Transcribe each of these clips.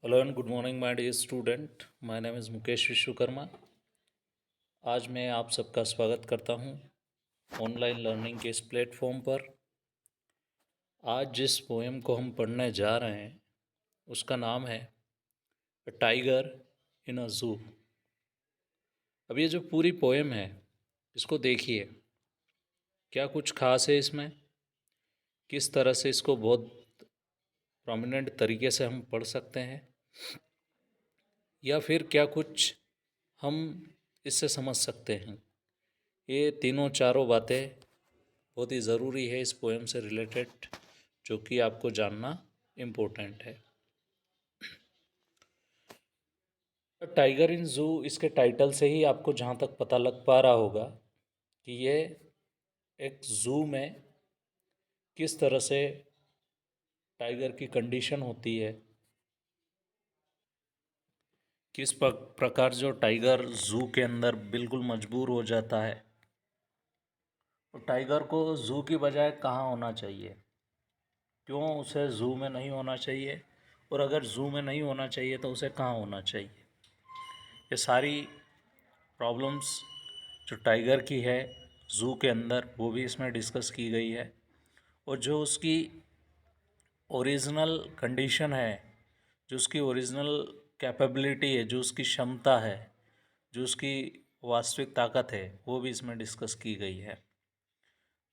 Hello and good morning my dear student. My name is Mukesh Vishwakarma. आज मैं आप सबका स्वागत करता हूं ऑनलाइन लर्निंग के इस प्लेटफॉर्म पर। आज जिस पोएम को हम पढ़ने जा रहे हैं उसका नाम है अ टाइगर इन अ जू। अब ये जो पूरी पोएम है इसको देखिए, क्या कुछ खास है इसमें, किस तरह से इसको बहुत प्रोमिनेंट तरीके से हम पढ़ सकते हैं, या फिर क्या कुछ हम इससे समझ सकते हैं। ये तीनों चारों बातें बहुत ही ज़रूरी है इस पोएम से रिलेटेड, जो कि आपको जानना इम्पोर्टेंट है। टाइगर इन जू, इसके टाइटल से ही आपको जहाँ तक पता लग पा रहा होगा कि ये एक ज़ू में किस तरह से टाइगर की कंडीशन होती है, किस प्रकार जो टाइगर ज़ू के अंदर बिल्कुल मजबूर हो जाता है। तो टाइगर को ज़ू की बजाय कहाँ होना चाहिए, क्यों उसे ज़ू में नहीं होना चाहिए, और अगर ज़ू में नहीं होना चाहिए तो उसे कहाँ होना चाहिए। ये सारी प्रॉब्लम्स जो टाइगर की है ज़ू के अंदर वो भी इसमें डिस्कस की गई है, और जो उसकी ओरिजिनल कंडीशन है, जो उसकी ओरिजिनल कैपेबिलिटी है, जो उसकी क्षमता है, जो उसकी वास्तविक ताकत है, वो भी इसमें डिस्कस की गई है।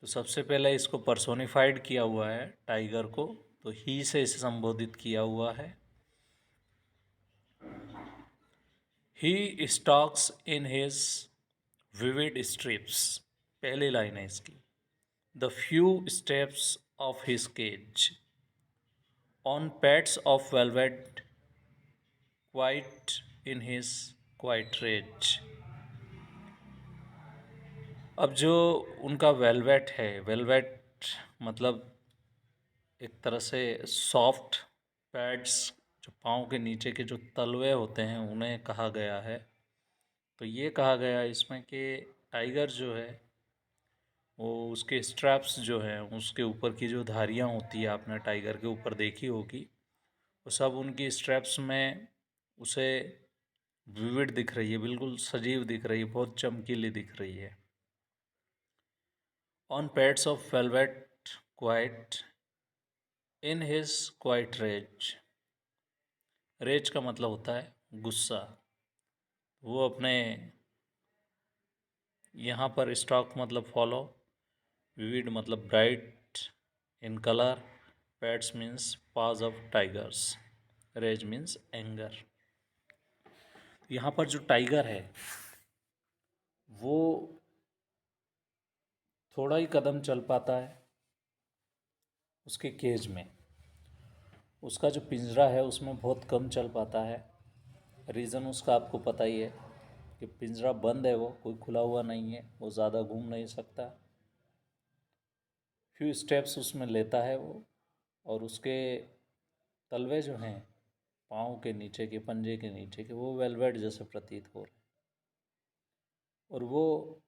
तो सबसे पहले इसको पर्सोनिफाइड किया हुआ है टाइगर को, तो ही से इसे संबोधित किया हुआ है। He stalks in his vivid stripes, पहली लाइन है इसकी। The few steps of his cage on pads of velvet quiet in his quiet rage. अब जो उनका वेलवेट है, वेलवेट मतलब एक तरह से सॉफ्ट पैड्स, जो पाँव के नीचे के जो तलवे होते हैं उन्हें कहा गया है। तो ये कहा गया इसमें कि टाइगर जो है वो उसके स्ट्रैप्स जो हैं, उसके ऊपर की जो धारियाँ होती है आपने टाइगर के ऊपर देखी होगी, वो सब उनकी स्ट्रैप्स में उसे विविड दिख रही है, बिल्कुल सजीव दिख रही है, बहुत चमकीली दिख रही है। On pads of velvet quiet in his quiet rage. Rage का मतलब होता है गुस्सा। वो अपने यहाँ पर स्टॉक मतलब फॉलो, विविड मतलब bright in colour, pads means paws of tigers, rage means anger. यहाँ पर जो टाइगर है वो थोड़ा ही कदम चल पाता है उसके केज में, उसका जो पिंजरा है उसमें बहुत कम चल पाता है। रीज़न उसका आपको पता ही है कि पिंजरा बंद है, वो कोई खुला हुआ नहीं है, वो ज़्यादा घूम नहीं सकता। फ्यू स्टेप्स उसमें लेता है वो, और उसके तलवे जो हैं पाँव के नीचे के, पंजे के नीचे के, वो वेलवेट जैसे प्रतीत हो रहे हैं। और वो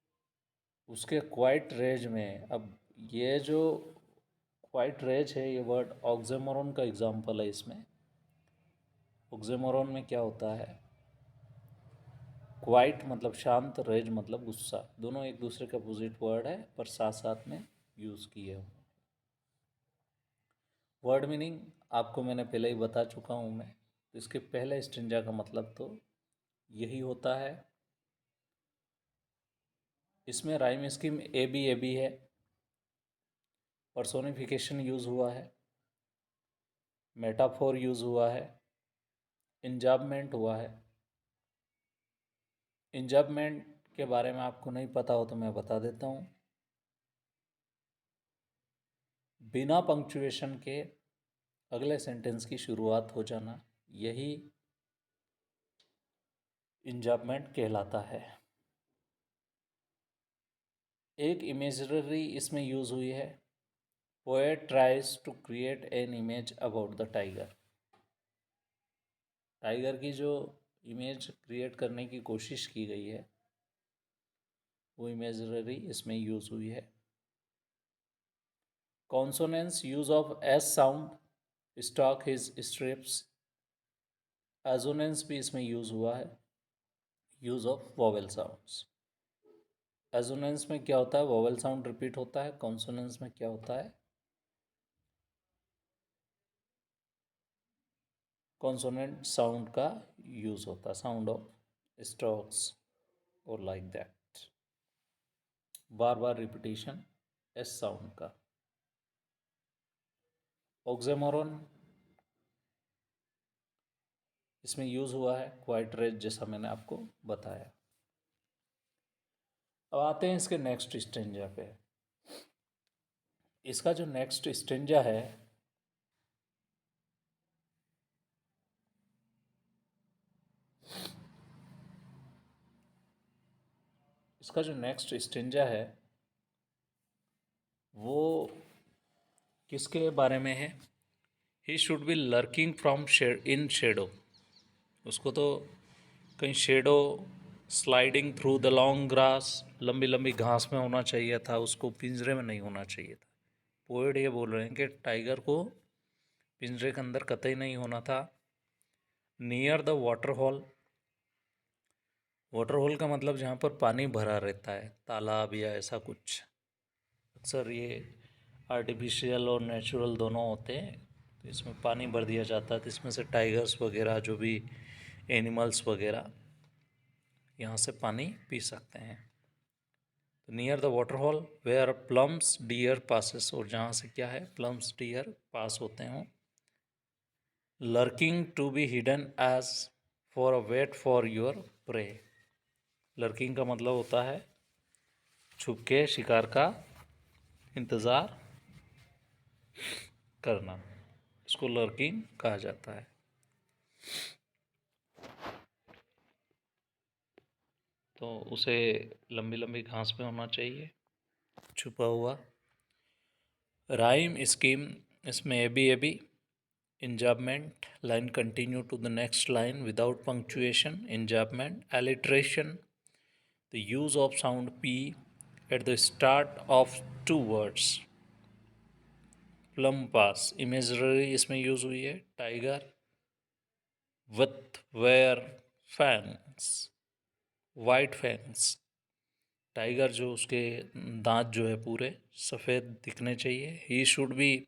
उसके क्वाइट रेज में, अब ये जो क्वाइट रेज है ये वर्ड ऑक्सीमोरन का एग्जाम्पल है इसमें। ऑक्सीमोरन में क्या होता है, क्वाइट मतलब शांत, रेज मतलब गुस्सा, दोनों एक दूसरे के अपोजिट वर्ड है पर साथ साथ में यूज़ किए हुए। वर्ड मीनिंग आपको मैंने पहले ही बता चुका हूँ मैं, तो इसके पहले स्ट्रिंजा का मतलब तो यही होता है। इसमें राइम स्कीम ए बी है, पर्सोनिफिकेशन यूज़ हुआ है, मेटाफोर यूज़ हुआ है, इंजाबमेंट हुआ है। इंजाबमेंट के बारे में आपको नहीं पता हो तो मैं बता देता हूँ। बिना पंक्चुएशन के अगले सेंटेंस की शुरुआत हो जाना, यही इंजाबमेंट कहलाता है। एक इमेजरी इसमें यूज़ हुई है, poet tries to create an image about the tiger. Tiger की जो इमेज क्रिएट करने की कोशिश की गई है वो इमेजरी इसमें यूज़ हुई है। Consonance use of S sound stock his strips. Assonance भी इसमें यूज़ हुआ है, use of vowel sounds. Assonance में क्या होता है, वोवेल साउंड रिपीट होता है। कॉन्सोनेंस में क्या होता है, कॉन्सोनेंट साउंड का यूज़ होता है, साउंड ऑफ स्ट्रोक्स और like that, bar bar repetition S sound का। ऑक्सीमोरॉन इसमें यूज़ हुआ है, क्वाइट रेज, जैसा मैंने आपको बताया। अब आते हैं इसके नेक्स्ट स्टेंजा पे। इसका जो नेक्स्ट स्टेंजा है, इसका जो नेक्स्ट स्टेंजा है वो किसके बारे में है? ही should B lurking from in shadow. उसको तो कहीं shadow, sliding through the long grass, लंबी लंबी घास में होना चाहिए था, उसको पिंजरे में नहीं होना चाहिए था। पोएट ये बोल रहे हैं कि टाइगर को पिंजरे के अंदर कतई नहीं होना था। Near the water hall, water hole का मतलब जहाँ पर पानी भरा रहता है, तालाब या ऐसा कुछ। अक्सर ये आर्टिफिशियल और नेचुरल दोनों होते हैं, तो इसमें पानी भर दिया जाता है, तो इसमें से टाइगर्स वगैरह जो भी एनिमल्स वगैरह यहाँ से पानी पी सकते हैं। तो near the water hall where plump deer passes, और जहाँ से क्या है, प्लम्स डियर पास होते हों। Lurking to be hidden as for a wait for your prey. Lurking का मतलब होता है छुप के शिकार का इंतज़ार करना, इसको लर्किंग कहा जाता है। तो उसे लंबी लंबी घास में होना चाहिए, छुपा हुआ। राइम स्कीम इसमें A B enjambment, line continue to the next line without punctuation, enjambment. Alliteration, the use of sound P at the start of two words. प्लम पास इमेजरी इसमें यूज हुई है। Tiger with where fangs, white fangs, tiger जो उसके दांत जो है पूरे सफ़ेद दिखने चाहिए। He should be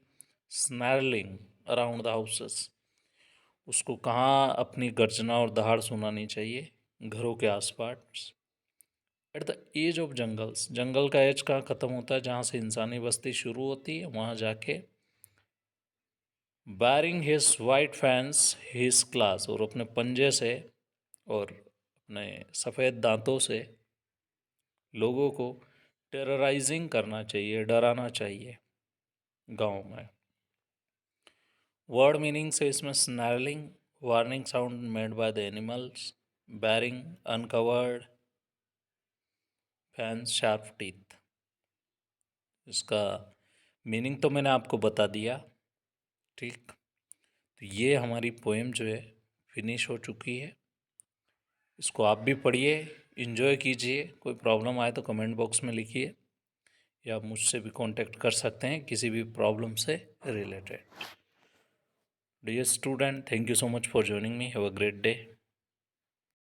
snarling around the houses, उसको कहाँ अपनी गर्जना और दहाड़ सुनानी चाहिए, घरों के आसपास। At the edge of jungles, जंगल का एज कहाँ ख़त्म होता है, जहाँ से इंसानी बस्ती शुरू होती है, वहाँ जाके। Bearing his white fans his class, और अपने पंजे से और अपने सफ़ेद दांतों से लोगों को टेरराइजिंग करना चाहिए, डराना चाहिए गांव में। वर्ड मीनिंग से इसमें snarling, warning sound made by the animals. Baring, uncovered fangs, sharp teeth. इसका मीनिंग तो मैंने आपको बता दिया, ठीक। तो ये हमारी पोएम जो है फिनिश हो चुकी है। इसको आप भी पढ़िए, इन्जॉय कीजिए। कोई प्रॉब्लम आए तो कमेंट बॉक्स में लिखिए, या आप मुझसे भी कांटेक्ट कर सकते हैं किसी भी प्रॉब्लम से related. Dear student, thank you so much for joining me. Have a great day.